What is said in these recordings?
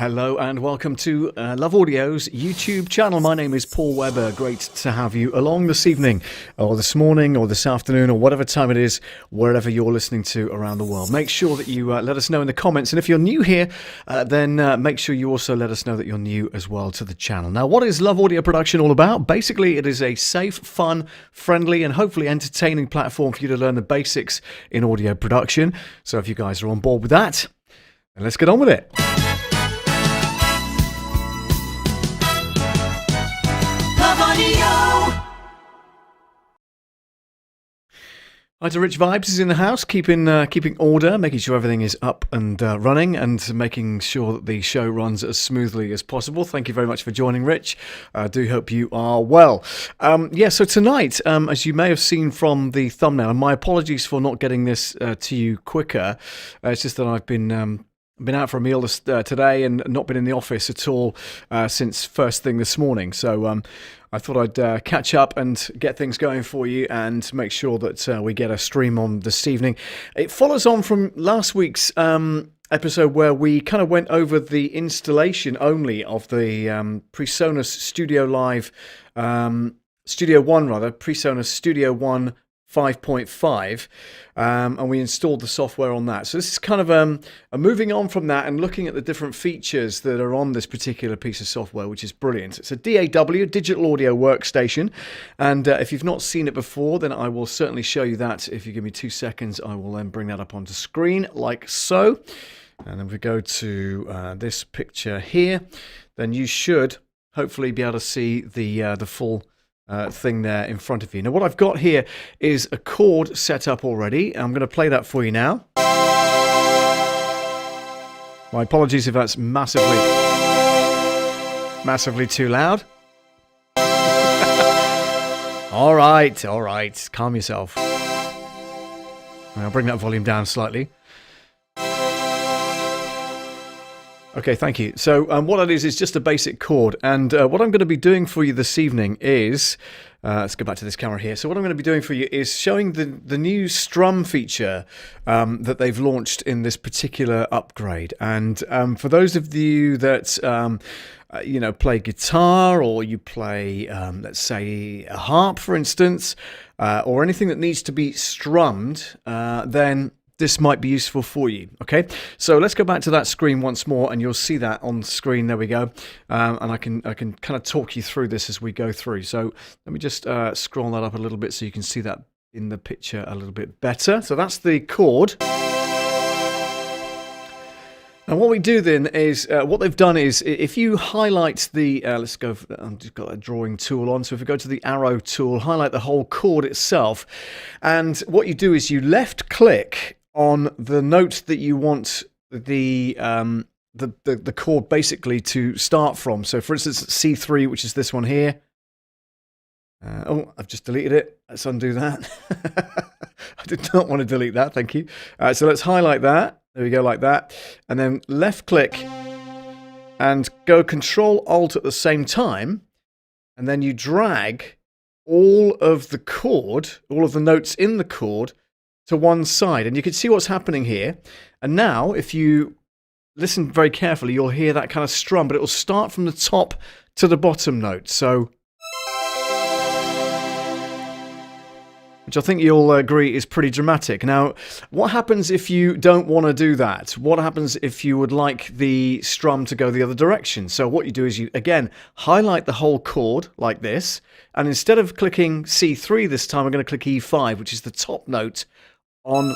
Hello and welcome to Love Audio's YouTube channel. My name is Paul Webber. Great to have you along this evening, or this morning, or this afternoon, or whatever time it is, wherever you're listening to around the world. Make sure that you let us know in the comments. And if you're new here, then make sure you also let us know that you're new as well to the channel. Now, what is Love Audio Production all about? Basically, it is a safe, fun, friendly, and hopefully entertaining platform for you to learn the basics in audio production. So if you guys are on board with that, then let's get on with it. Hi to Rich Vibes is in the house, keeping order, making sure everything is up and running, and making sure that the show runs as smoothly as possible. Thank you very much for joining, Rich. I do hope you are well. So tonight, as you may have seen from the thumbnail, and my apologies for not getting this to you quicker. It's just that I've been out for a meal today and not been in the office at all since first thing this morning. So I thought I'd catch up and get things going for you and make sure that we get a stream on this evening. It follows on from last week's episode where we kind of went over the installation only of the Presonus Studio One, Presonus Studio One 5.5, and we installed the software on that. So this is kind of a moving on from that and looking at the different features that are on this particular piece of software, which is brilliant. It's a DAW, Digital Audio Workstation, and if you've not seen it before, then I will certainly show you that. If you give me 2 seconds, I will then bring that up onto screen like so. And then we go to this picture here, then you should hopefully be able to see the full thing there in front of you. Now what I've got here is a chord set up already. I'm going to play that for you now. My apologies if that's massively too loud. all right, calm yourself. I'll bring that volume down slightly. Okay, thank you. So what that is just a basic chord, and what I'm going to be doing for you this evening is, let's go back to this camera here. So what I'm going to be doing for you is showing the new Strum feature that they've launched in this particular upgrade. And for those of you that play guitar, or you play, let's say, a harp, for instance, or anything that needs to be strummed, then this might be useful for you. Okay, so let's go back to that screen once more, and you'll see that on the screen. There we go, and I can kind of talk you through this as we go through. So let me just scroll that up a little bit so you can see that in the picture a little bit better. So that's the chord. And what we do then is, what they've done is, if you highlight the, let's go, I've just got a drawing tool on, so if we go to the arrow tool, highlight the whole chord itself, and what you do is you left click on the note that you want the chord basically to start from. So for instance, C3, which is this one here. I've just deleted it. Let's undo that. I did not want to delete that, thank you. So let's highlight that. There we go, like that. And then left click and go Control Alt at the same time. And then you drag all of the chord, all of the notes in the chord, to one side, and you can see what's happening here. And now if you listen very carefully, you'll hear that kind of strum, but it will start from the top to the bottom note, so which I think you'll agree is pretty dramatic. Now what happens if you don't want to do that? What happens if you would like the strum to go the other direction? So what you do is you again highlight the whole chord like this, and instead of clicking C3 this time, I'm going to click E5, which is the top note on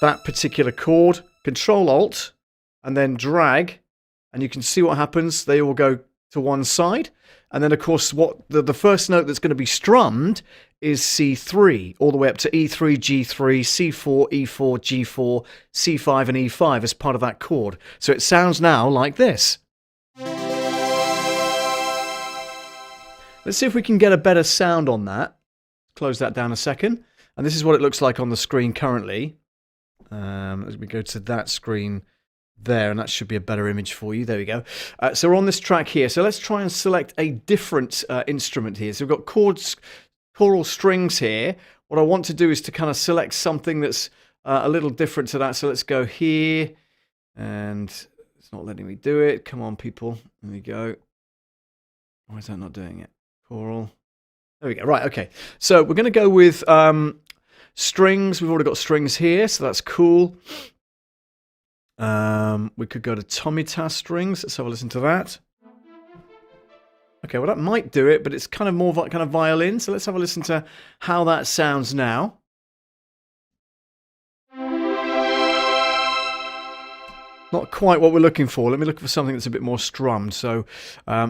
that particular chord. Control Alt and then drag, and you can see what happens. They all go to one side, and then of course what the first note that's going to be strummed is C3 all the way up to E3, G3, C4, E4, G4, C5 and E5 as part of that chord. So it sounds now like this. Let's see if we can get a better sound on that. Close that down a second. And this is what it looks like on the screen currently. As we go to that screen there, and that should be a better image for you. There we go. So we're on this track here. So let's try and select a different instrument here. So we've got choral strings here. What I want to do is to kind of select something that's a little different to that. So let's go here and It's not letting me do it. Come on, people. There we go. Why is that not doing it? Choral. There we go. Right, okay. So we're going to go with strings. We've already got strings here, so that's cool. We could go to tomita strings. Let's have a listen to that. Okay, well that might do it, but it's kind of more kind of violin. So let's have a listen to how that sounds now. Not quite what we're looking for. Let me look for something that's a bit more strummed. So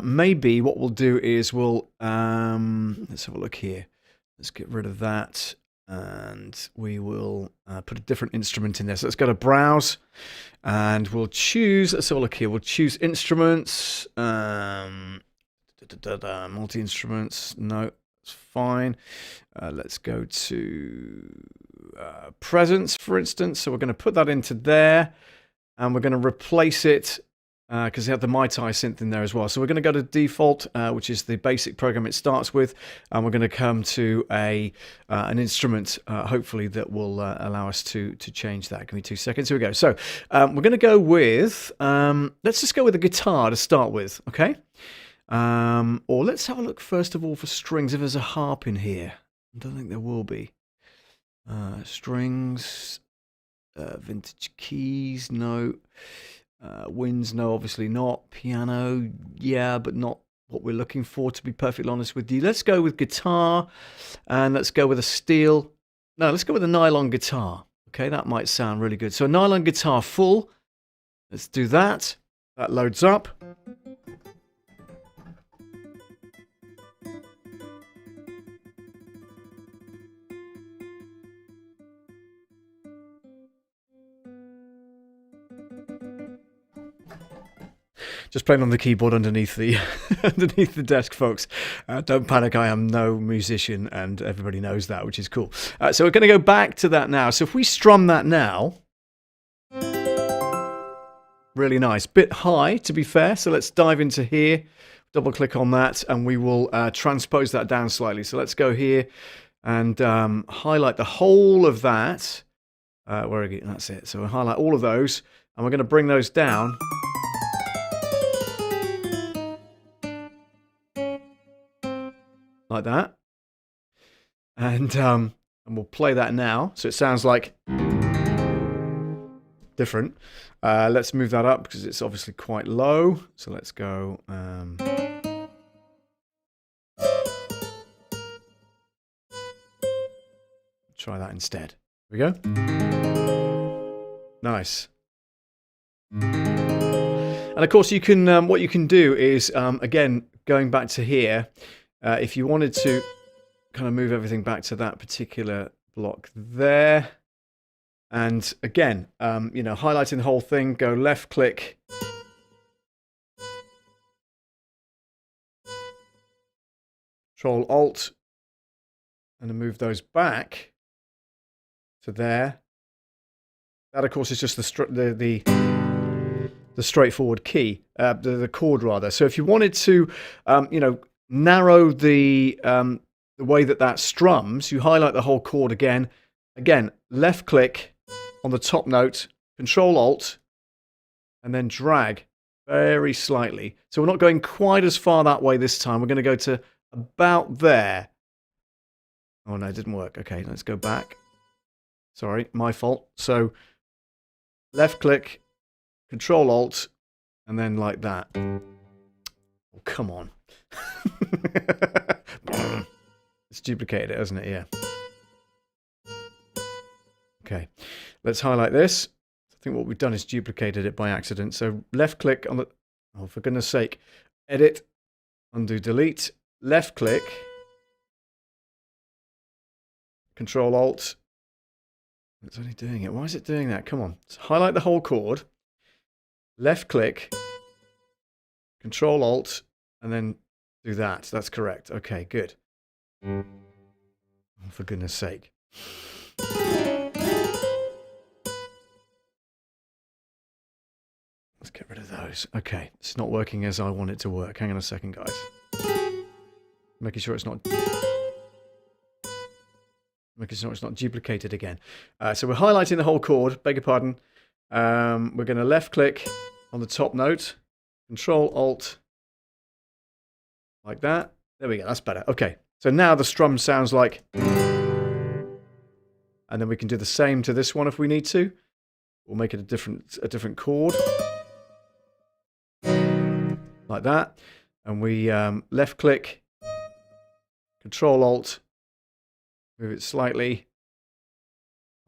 maybe what we'll do is we'll let's have a look here. Let's get rid of that, and we will put a different instrument in there. So let's go to Browse, and we'll choose. Let's have a look here. We'll choose Instruments, multi-instruments. No, it's fine. Let's go to Presence, for instance. So we're going to put that into there. And we're going to replace it because we have the MiTi synth in there as well. So we're going to go to default, which is the basic program it starts with. And we're going to come to an instrument, hopefully, that will allow us to change that. Give me 2 seconds. Here we go. So we're going to go with, let's just go with a guitar to start with, okay? Or let's have a look first of all for strings, if there's a harp in here. I don't think there will be. Strings... vintage keys, no. Winds, no, obviously not. Piano, yeah, but not what we're looking for, to be perfectly honest with you. Let's go with guitar, and let's go with a steel. No, let's go with a nylon guitar. Okay, that might sound really good. So a nylon guitar full. Let's do that. That loads up. Just playing on the keyboard underneath the underneath the desk, folks. Don't panic, I am no musician, and everybody knows that, which is cool. So we're going to go back to that now. So if we strum that now, really nice. Bit high, to be fair. So let's dive into here, double click on that, and we will transpose that down slightly. So let's go here and highlight the whole of that. Where again? That's it. So we'll highlight all of those, and we're going to bring those down. Like that, and we'll play that now, so it sounds like different. Let's move that up because it's obviously quite low. So let's go. Try that instead. Here we go. Nice. And of course, you can. What you can do is again going back to here. If you wanted to kind of move everything back to that particular block there, and again, you know, highlighting the whole thing, go left click, Control Alt, and then move those back to there. That, of course, is just the straightforward key, the chord rather. So if you wanted to, you know, narrow the way that strums, you highlight the whole chord again. Again, left click on the top note, Control Alt, and then drag very slightly. So we're not going quite as far that way this time. We're going to go to about there. Oh no, it didn't work. Okay, let's go back. Sorry, my fault. So left click, Control Alt, and then like that. Oh, come on. It's duplicated it, hasn't it? Yeah. Okay, let's highlight this. I think what we've done is duplicated it by accident. So left click on the, oh, for goodness sake, edit, undo, delete, left click, Control Alt. It's only doing it. Why is it doing that? Come on. So highlight the whole chord, left click, Control Alt, and then do that. That's correct. Okay, good. Oh, for goodness sake. Let's get rid of those. Okay, it's not working as I want it to work. Hang on a second, guys. Making sure it's not duplicated again. So we're highlighting the whole chord. Beg your pardon. We're going to left click, on the top note. Control Alt, like that. There we go, that's better. Okay, so now the strum sounds like, and then we can do the same to this one if we need to. We'll make it a different chord, like that. And we left click, Control Alt, move it slightly,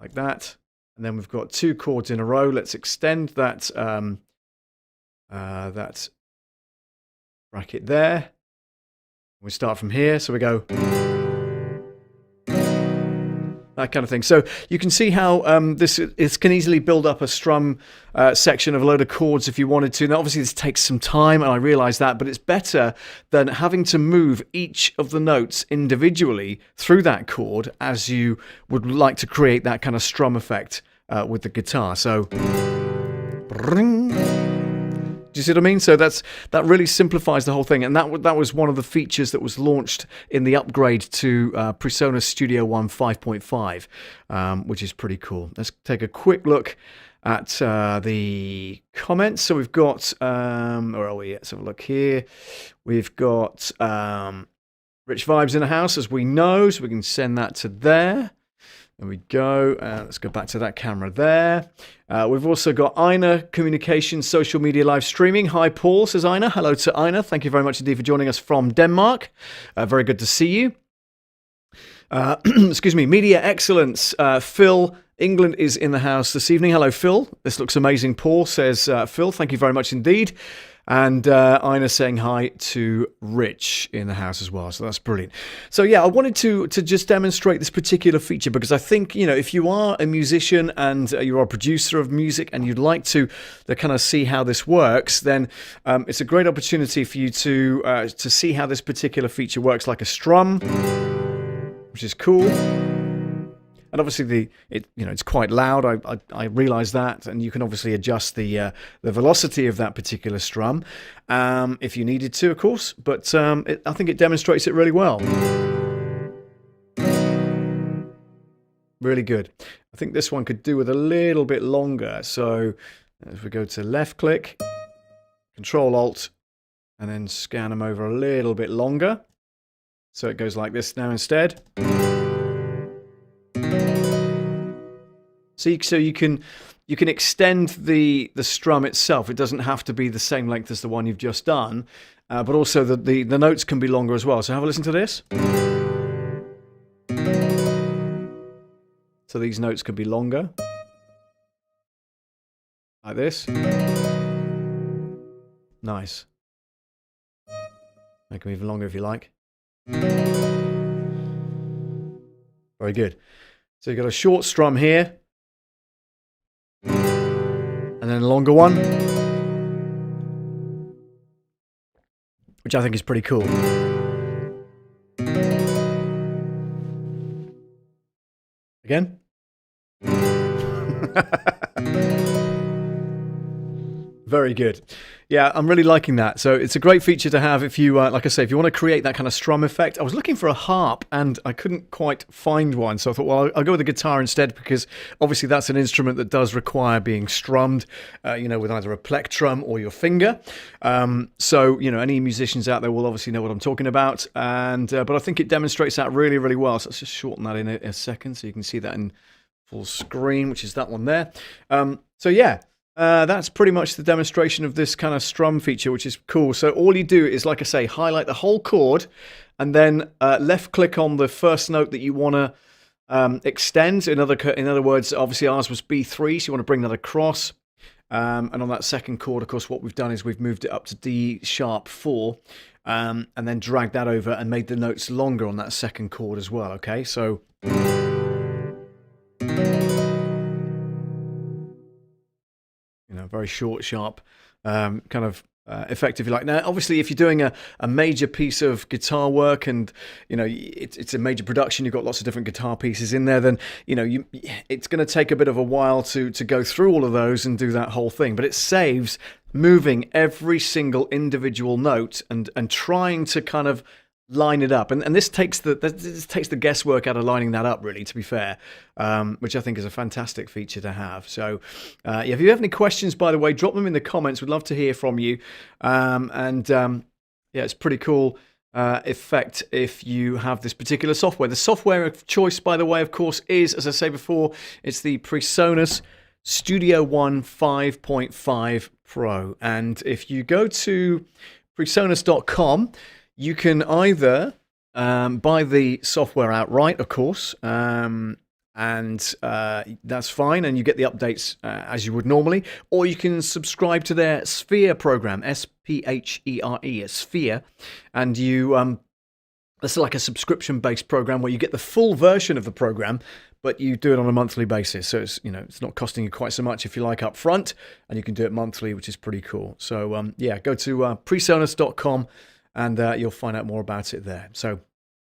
like that. And then we've got 2 chords in a row. Let's extend that that bracket there. We start from here, so we go that kind of thing. So you can see how this can easily build up a strum section of a load of chords if you wanted to. Now, obviously, this takes some time, and I realise that, but it's better than having to move each of the notes individually through that chord as you would like to create that kind of strum effect with the guitar. So, do you see what I mean? So that really simplifies the whole thing, and that was one of the features that was launched in the upgrade to Presonus Studio One 5.5, which is pretty cool. Let's take a quick look at the comments. So we've got, where are we? Let's have a look here. We've got Rich Vibes in the house, as we know, so we can send that to there. There we go. Let's go back to that camera there. We've also got Ina Communications, social media live streaming. Hi, Paul, says Ina. Hello to Ina. Thank you very much indeed for joining us from Denmark. Very good to see you. Excuse me. Media excellence. Phil, England is in the house this evening. Hello, Phil. This looks amazing, Paul, says Phil. Thank you very much indeed. And Ina saying hi to Rich in the house as well. So that's brilliant. So yeah, I wanted to just demonstrate this particular feature because I think, you know, if you are a musician and you're a producer of music and you'd like to kind of see how this works, then it's a great opportunity for you to see how this particular feature works like a strum, which is cool. And obviously, it's quite loud. I realise that, and you can obviously adjust the velocity of that particular strum if you needed to, of course. But I think it demonstrates it really well. Really good. I think this one could do with a little bit longer. So if we go to left click, Control Alt, and then scan them over a little bit longer. So it goes like this now instead. So you can extend the strum itself. It doesn't have to be the same length as the one you've just done, but also the notes can be longer as well. So have a listen to this. So these notes could be longer, like this. Nice. Make them even longer if you like. Very good. So you've got a short strum here. And then a longer one, which I think is pretty cool. Again. Very good. Yeah, I'm really liking that. So it's a great feature to have if you, like I say, if you want to create that kind of strum effect. I was looking for a harp and I couldn't quite find one. So I thought, well, I'll go with the guitar instead because obviously that's an instrument that does require being strummed, with either a plectrum or your finger. So, any musicians out there will obviously know what I'm talking about. And but I think it demonstrates that really, really well. So let's just shorten that in a second so you can see that in full screen, which is that one there. So yeah. That's pretty much the demonstration of this kind of strum feature, which is cool. So all you do is, like I say, highlight the whole chord and then left click on the first note that you want to extend. In other words, obviously ours was B3, so you want to bring that across. And on that second chord, of course, what we've done is we've moved it up to D sharp 4 and then dragged that over and made the notes longer on that second chord as well. Okay, so... very short, sharp kind of effect, if you like. Now, obviously, if you're doing a major piece of guitar work and, it's a major production, you've got lots of different guitar pieces in there, then, it's going to take a bit of a while to go through all of those and do that whole thing. But it saves moving every single individual note and trying to kind of line it up, and this takes the guesswork out of lining that up, really, to be fair, which I think is a fantastic feature to have. So yeah, if you have any questions, by the way, drop them in the comments. We'd love to hear from you. Yeah, it's pretty cool effect if you have this particular software. The software of choice, by the way, of course, is, as I say before, it's the Presonus Studio One 5.5 Pro. And if you go to presonus.com, you can either buy the software outright, of course, and that's fine, and you get the updates as you would normally, or you can subscribe to their Sphere program, S-P-H-E-R-E, Sphere, and you that's like a subscription-based program where you get the full version of the program, but you do it on a monthly basis. So it's, it's not costing you quite so much if you like up front, and you can do it monthly, which is pretty cool. So yeah, go to presonus.com and you'll find out more about it there. So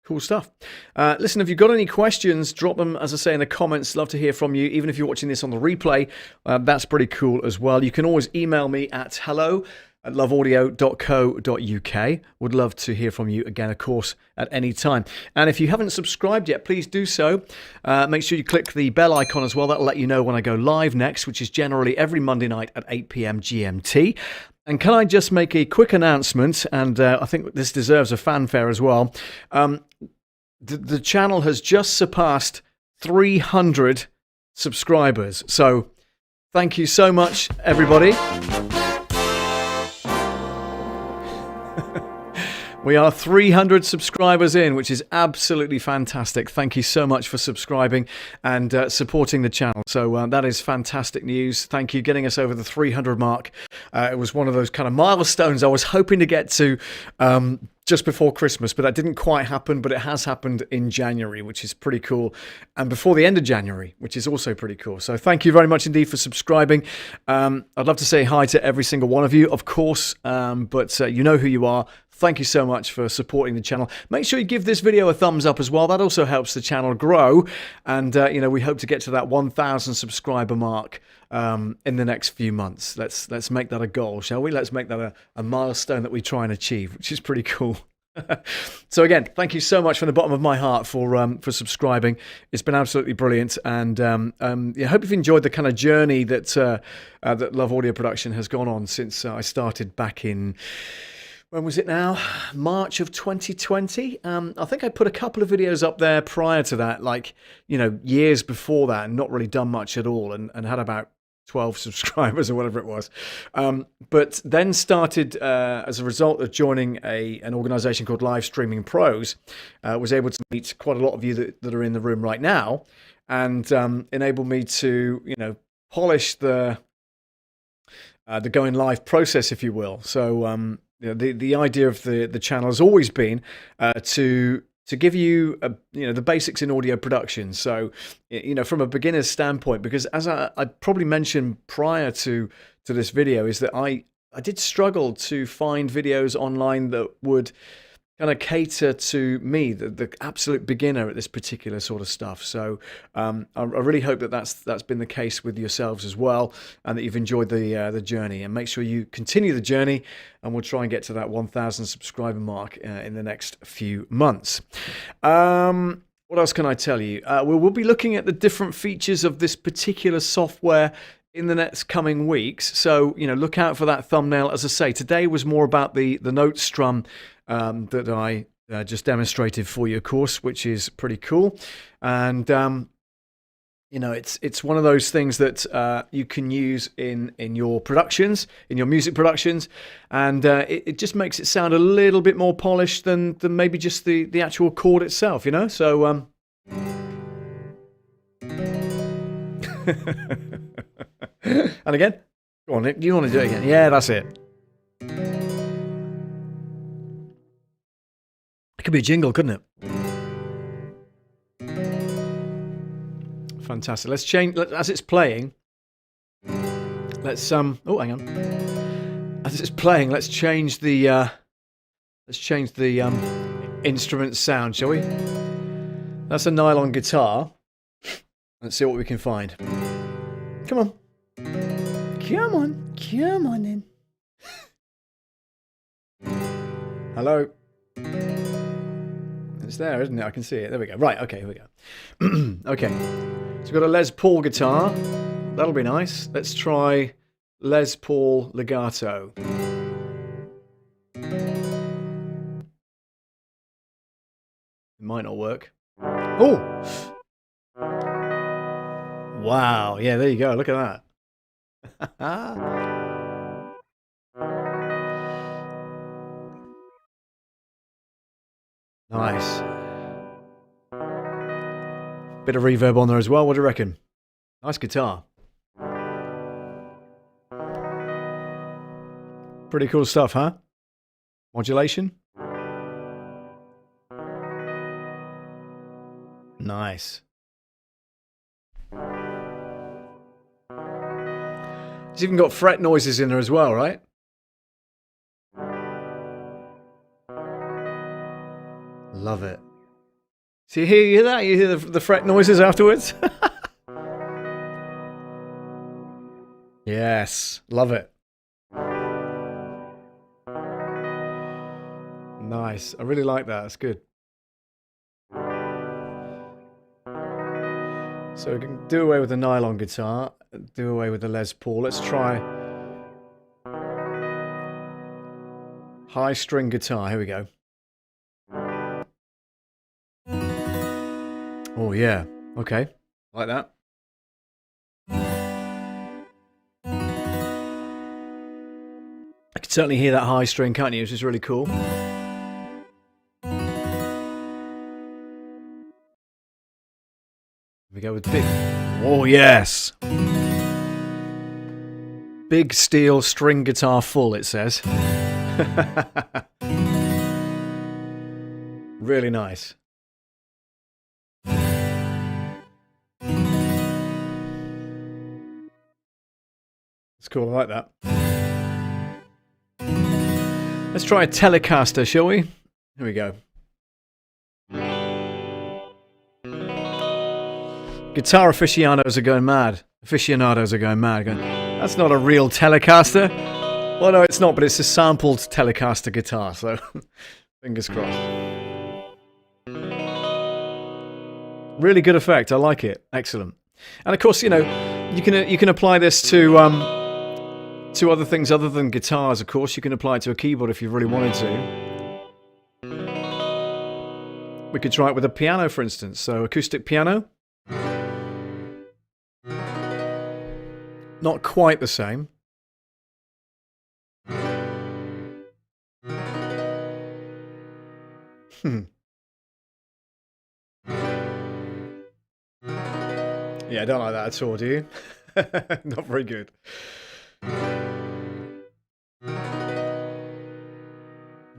cool stuff. Listen, if you've got any questions, drop them, as I say, in the comments. Love to hear from you. Even if you're watching this on the replay, that's pretty cool as well. You can always email me at hello@loveaudio.co.uk. Would love to hear from you again, of course, at any time. And if you haven't subscribed yet, please do so. Make sure you click the bell icon as well. That'll let you know when I go live next, which is generally every Monday night at 8 p.m. GMT. And can I just make a quick announcement, and I think this deserves a fanfare as well. The channel has just surpassed 300 subscribers. So thank you so much, everybody. We are 300 subscribers in, which is absolutely fantastic. Thank you so much for subscribing and supporting the channel. So that is fantastic news. Thank you. Getting us over the 300 mark. It was one of those kind of milestones I was hoping to get to just before Christmas, but that didn't quite happen, but it has happened in January, which is pretty cool, and before the end of January, which is also pretty cool. So thank you very much indeed for subscribing. I'd love to say hi to every single one of you, of course, but you know who you are. Thank you so much for supporting the channel. Make sure you give this video a thumbs up as well. That also helps the channel grow, and we hope to get to that 1,000 subscriber mark in the next few months. Let's make that a goal, shall we? Let's make that a milestone that we try and achieve, which is pretty cool. So again, thank you so much from the bottom of my heart for subscribing. It's been absolutely brilliant, and I hope you've enjoyed the kind of journey that that Love Audio Production has gone on since I started back in, when was it now? March of 2020. I think I put a couple of videos up there prior to that, like, years before that, and not really done much at all, and had about 12 subscribers or whatever it was. But then started, as a result of joining an organization called Live Streaming Pros, was able to meet quite a lot of you that are in the room right now, and enabled me to, polish the going live process, if you will. So, the idea of the channel has always been to give you the basics in audio production. So from a beginner's standpoint, because as I probably mentioned prior to this video, is that I did struggle to find videos online that would kind of cater to me, the absolute beginner at this particular sort of stuff. So I really hope that's been the case with yourselves as well, and that you've enjoyed the journey. And make sure you continue the journey, and we'll try and get to that 1,000 subscriber mark in the next few months. What else can I tell you? We'll be looking at the different features of this particular software in the next coming weeks. So look out for that thumbnail. As I say, today was more about the NOTE STRUM that I just demonstrated for you, of course, which is pretty cool. And it's one of those things that you can use in your productions, in your music productions, and it just makes it sound a little bit more polished than maybe just the actual chord itself, So and again, go on, Nick. Do you want to do it again? Yeah, that's it. It could be a jingle, couldn't it? Fantastic. Let's change, as it's playing. Let's oh, hang on. As it's playing, let's change the instrument sound, shall we? That's a nylon guitar. Let's see what we can find. Come on. Come on. Come on then. Hello. It's there, isn't it? I can see it. There we go. Right, okay, here we go. Okay, so we've got a Les Paul guitar. That'll be nice. Let's try Les Paul Legato. It might not work. Oh! Wow, yeah, there you go. Look at that. Nice. Bit of reverb on there as well. What do you reckon? Nice guitar. Pretty cool stuff, huh? Modulation. Nice. It's even got fret noises in there as well, right? Love it. So you hear that? You hear the fret noises afterwards? Yes, love it. Nice. I really like that. That's good. So we can do away with the nylon guitar, do away with the Les Paul. Let's try high string guitar. Here we go. Oh yeah, okay, like that. I can certainly hear that high string, can't you? Which is really cool. We go with big. Oh yes, big steel string guitar full. It says. Really nice. It's cool. I like that. Let's try a Telecaster, shall we? Here we go. Guitar aficionados are going mad. Going, that's not a real Telecaster. Well, no, it's not, but it's a sampled Telecaster guitar, so fingers crossed. Really good effect. I like it. Excellent. And of course, you know, you can apply this to other things other than guitars. Of course, you can apply it to a keyboard if you really wanted to. We could try it with a piano, for instance. So, acoustic piano. Not quite the same. Yeah, I don't like that at all, do you? Not very good.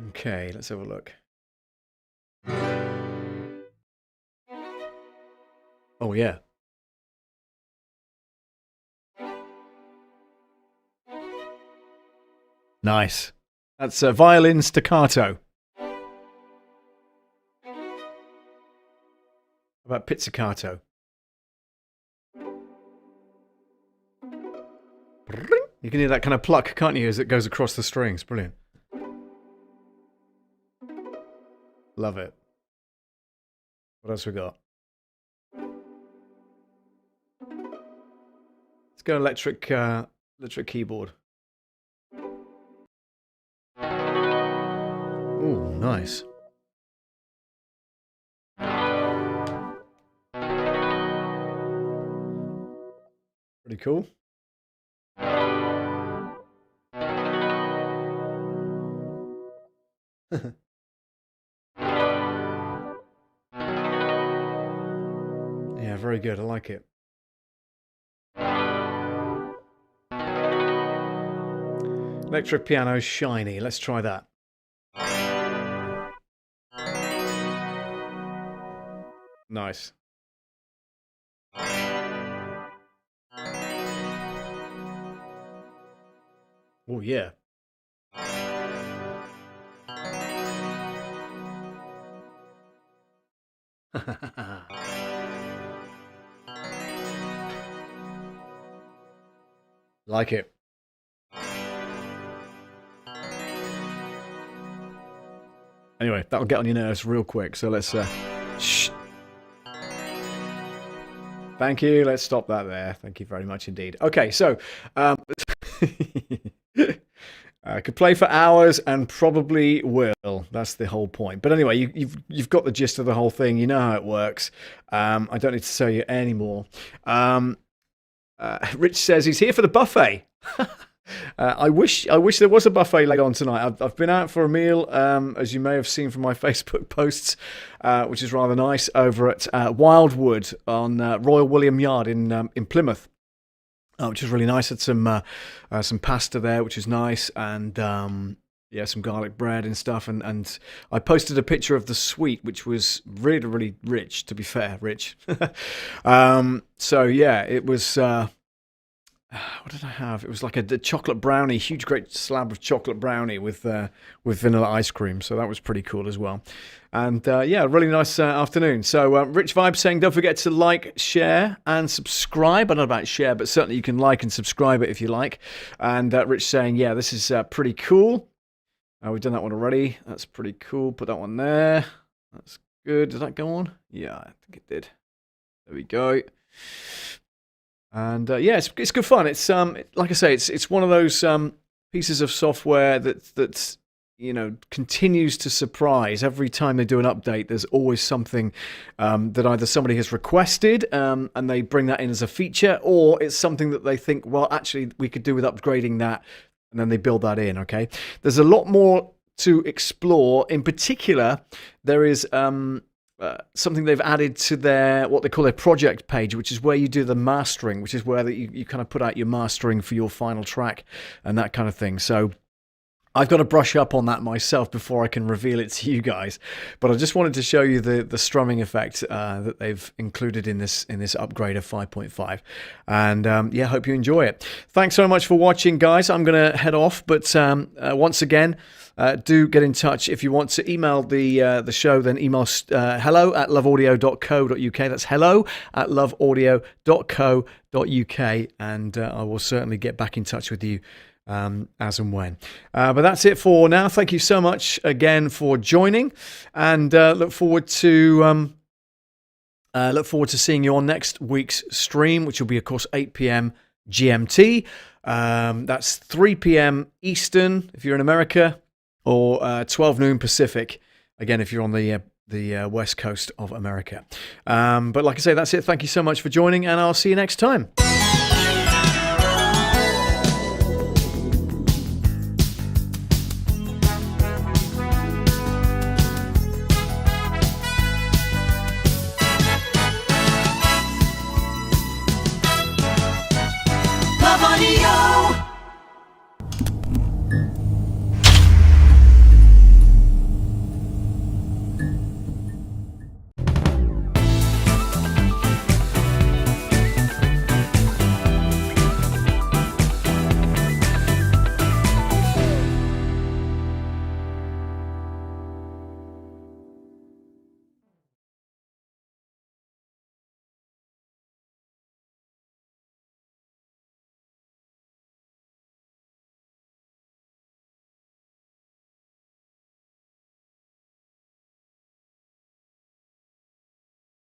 Okay, let's have a look. Oh, yeah. Nice. That's a violin staccato. How about pizzicato? You can hear that kind of pluck, can't you, as it goes across the strings. Brilliant. Love it. What else we got? Let's go electric keyboard. Ooh, nice. Pretty cool. Yeah, very good. I like it. Electric piano, shiny. Let's try that. Nice. Oh, yeah. Like it. Anyway, that'll get on your nerves real quick. So let's... shh. Thank you. Let's stop that there. Thank you very much indeed. Okay, so... I could play for hours and probably will. That's the whole point. But anyway, you've got the gist of the whole thing. You know how it works. I don't need to tell you anymore. Rich says he's here for the buffet. I wish there was a buffet later on tonight. I've been out for a meal, as you may have seen from my Facebook posts, which is rather nice, over at Wildwood on Royal William Yard in Plymouth. Which is really nice. Had some pasta there, which is nice, and some garlic bread and stuff. And I posted a picture of the sweet, which was really, really rich. To be fair, rich. So yeah, it was. What did I have? It was like a chocolate brownie, huge, great slab of chocolate brownie with vanilla ice cream. So that was pretty cool as well. And really nice afternoon. So Rich Vibe saying, don't forget to like, share, and subscribe. I don't know about share, but certainly you can like and subscribe it if you like. And Rich saying, yeah, this is pretty cool. We've done that one already. That's pretty cool. Put that one there. That's good. Did that go on? Yeah, I think it did. There we go. And it's good fun. It's like I say, it's one of those pieces of software that continues to surprise every time they do an update. There's always something that either somebody has requested and they bring that in as a feature, or it's something that they think, well, actually, we could do with upgrading that, and then they build that in. Okay, there's a lot more to explore. In particular, there is something they've added to what they call their project page, which is where you do the mastering, which is where you kind of put out your mastering for your final track and that kind of thing. So I've got to brush up on that myself before I can reveal it to you guys. But I just wanted to show you the strumming effect that they've included in this upgrade of 5.5. And hope you enjoy it. Thanks so much for watching, guys. I'm going to head off, but once again, do get in touch. If you want to email the show, then email hello@loveaudio.co.uk. That's hello@loveaudio.co.uk, and I will certainly get back in touch with you as and when. But that's it for now. Thank you so much again for joining, and look forward to seeing you on next week's stream, which will be, of course, 8 p.m. GMT. That's 3 p.m. Eastern if you're in America, or 12 noon Pacific, again, if you're on the west coast of America. But like I say, that's it. Thank you so much for joining, and I'll see you next time. Love Audio.